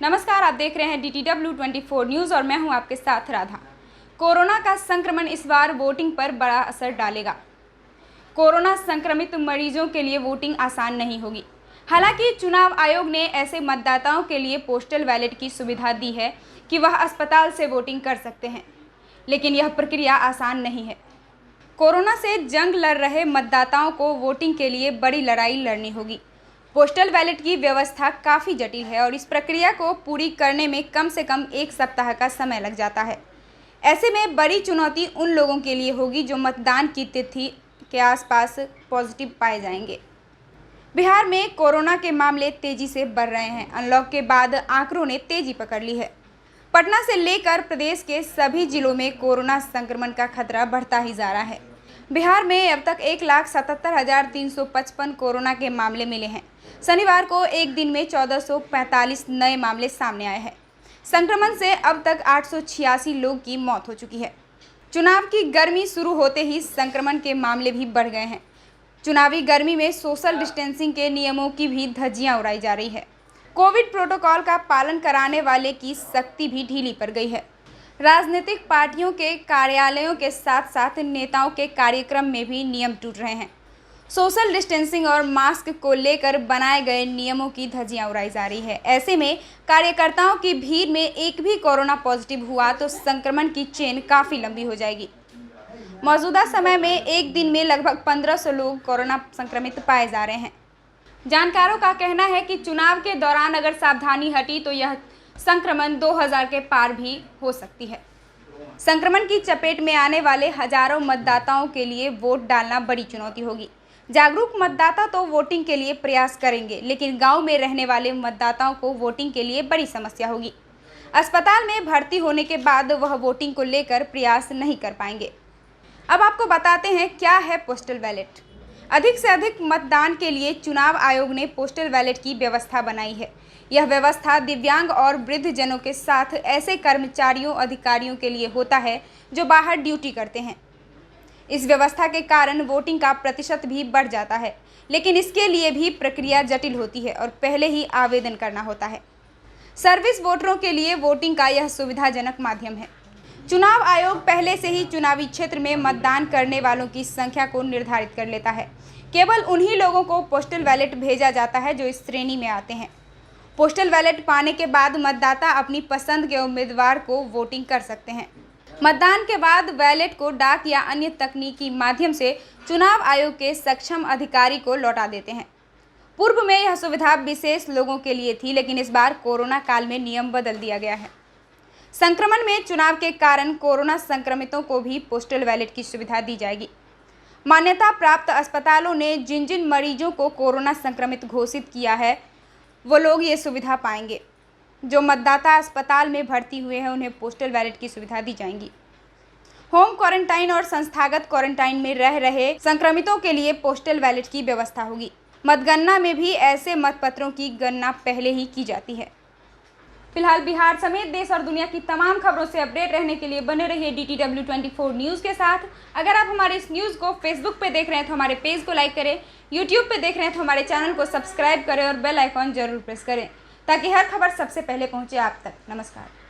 नमस्कार, आप देख रहे हैं DTW24 न्यूज़ और मैं हूं आपके साथ राधा। कोरोना का संक्रमण इस बार वोटिंग पर बड़ा असर डालेगा। कोरोना संक्रमित मरीजों के लिए वोटिंग आसान नहीं होगी। हालांकि चुनाव आयोग ने ऐसे मतदाताओं के लिए पोस्टल बैलेट की सुविधा दी है कि वह अस्पताल से वोटिंग कर सकते हैं, लेकिन यह प्रक्रिया आसान नहीं है। कोरोना से जंग लड़ रहे मतदाताओं को वोटिंग के लिए बड़ी लड़ाई लड़नी होगी। पोस्टल बैलेट की व्यवस्था काफ़ी जटिल है और इस प्रक्रिया को पूरी करने में कम से कम 1 सप्ताह का समय लग जाता है। ऐसे में बड़ी चुनौती उन लोगों के लिए होगी जो मतदान की तिथि के आसपास पॉजिटिव पाए जाएंगे। बिहार में कोरोना के मामले तेजी से बढ़ रहे हैं। अनलॉक के बाद आंकड़ों ने तेजी पकड़ ली है। पटना से लेकर प्रदेश के सभी जिलों में कोरोना संक्रमण का खतरा बढ़ता ही जा रहा है। बिहार में अब तक 1,77,355 कोरोना के मामले मिले हैं। शनिवार को एक दिन में 1445 नए मामले सामने आए हैं। संक्रमण से अब तक 886 लोग की मौत हो चुकी है। चुनाव की गर्मी शुरू होते ही संक्रमण के मामले भी बढ़ गए हैं। चुनावी गर्मी में सोशल डिस्टेंसिंग के नियमों की भी धज्जियां उड़ाई जा रही है। कोविड प्रोटोकॉल का पालन कराने वाले की सख्ती भी ढीली पड़ गई है। राजनीतिक पार्टियों के कार्यालयों के साथ साथ नेताओं के कार्यक्रम में भी नियम टूट रहे हैं। सोशल डिस्टेंसिंग और मास्क को लेकर बनाए गए नियमों की धज्जियां उड़ाई जा रही है। ऐसे में कार्यकर्ताओं की भीड़ में एक भी कोरोना पॉजिटिव हुआ तो संक्रमण की चेन काफ़ी लंबी हो जाएगी। मौजूदा समय में एक दिन में लगभग 1500 लोग कोरोना संक्रमित पाए जा रहे हैं। जानकारों का कहना है कि चुनाव के दौरान अगर सावधानी हटी तो यह संक्रमण 2000 के पार भी हो सकती है। संक्रमण की चपेट में आने वाले हजारों मतदाताओं के लिए वोट डालना बड़ी चुनौती होगी। जागरूक मतदाता तो वोटिंग के लिए प्रयास करेंगे, लेकिन गांव में रहने वाले मतदाताओं को वोटिंग के लिए बड़ी समस्या होगी। अस्पताल में भर्ती होने के बाद वह वोटिंग को लेकर प्रयास नहीं कर पाएंगे। अब आपको बताते हैं क्या है पोस्टल बैलेट। अधिक से अधिक मतदान के लिए चुनाव आयोग ने पोस्टल बैलेट की व्यवस्था बनाई है। यह व्यवस्था दिव्यांग और वृद्ध जनों के साथ ऐसे कर्मचारियों अधिकारियों के लिए होता है जो बाहर ड्यूटी करते हैं। इस व्यवस्था के कारण वोटिंग का प्रतिशत भी बढ़ जाता है, लेकिन इसके लिए भी प्रक्रिया जटिल होती है और पहले ही आवेदन करना होता है। सर्विस वोटरों के लिए वोटिंग का यह सुविधाजनक माध्यम है। चुनाव आयोग पहले से ही चुनावी क्षेत्र में मतदान करने वालों की संख्या को निर्धारित कर लेता है। केवल उन्हीं लोगों को पोस्टल बैलेट भेजा जाता है जो इस श्रेणी में आते हैं। पोस्टल बैलेट पाने के बाद मतदाता अपनी पसंद के उम्मीदवार को वोटिंग कर सकते हैं। मतदान के बाद बैलेट को डाक या अन्य तकनीकी माध्यम से चुनाव आयोग के सक्षम अधिकारी को लौटा देते हैं। पूर्व में यह सुविधा विशेष लोगों के लिए थी, लेकिन इस बार कोरोना काल में नियम बदल दिया गया है। संक्रमण में चुनाव के कारण कोरोना संक्रमितों को भी पोस्टल बैलेट की सुविधा दी जाएगी। मान्यता प्राप्त अस्पतालों ने जिन जिन मरीजों को कोरोना संक्रमित घोषित किया है वो लोग ये सुविधा पाएंगे। जो मतदाता अस्पताल में भर्ती हुए हैं उन्हें पोस्टल बैलेट की सुविधा दी जाएगी। होम क्वारंटाइन और संस्थागत क्वारंटाइन में रह रहे संक्रमितों के लिए पोस्टल बैलेट की व्यवस्था होगी। मतगणना में भी ऐसे मतपत्रों की गणना पहले ही की जाती है। फिलहाल बिहार समेत देश और दुनिया की तमाम खबरों से अपडेट रहने के लिए बने रहिए DTW24 न्यूज़ के साथ। अगर आप हमारे इस न्यूज़ को फेसबुक पे देख रहे हैं तो हमारे पेज को लाइक करें, यूट्यूब पे देख रहे हैं तो हमारे चैनल को सब्सक्राइब करें और बेल आइकॉन जरूर प्रेस करें ताकि हर खबर सबसे पहले पहुंचे आप तक। नमस्कार।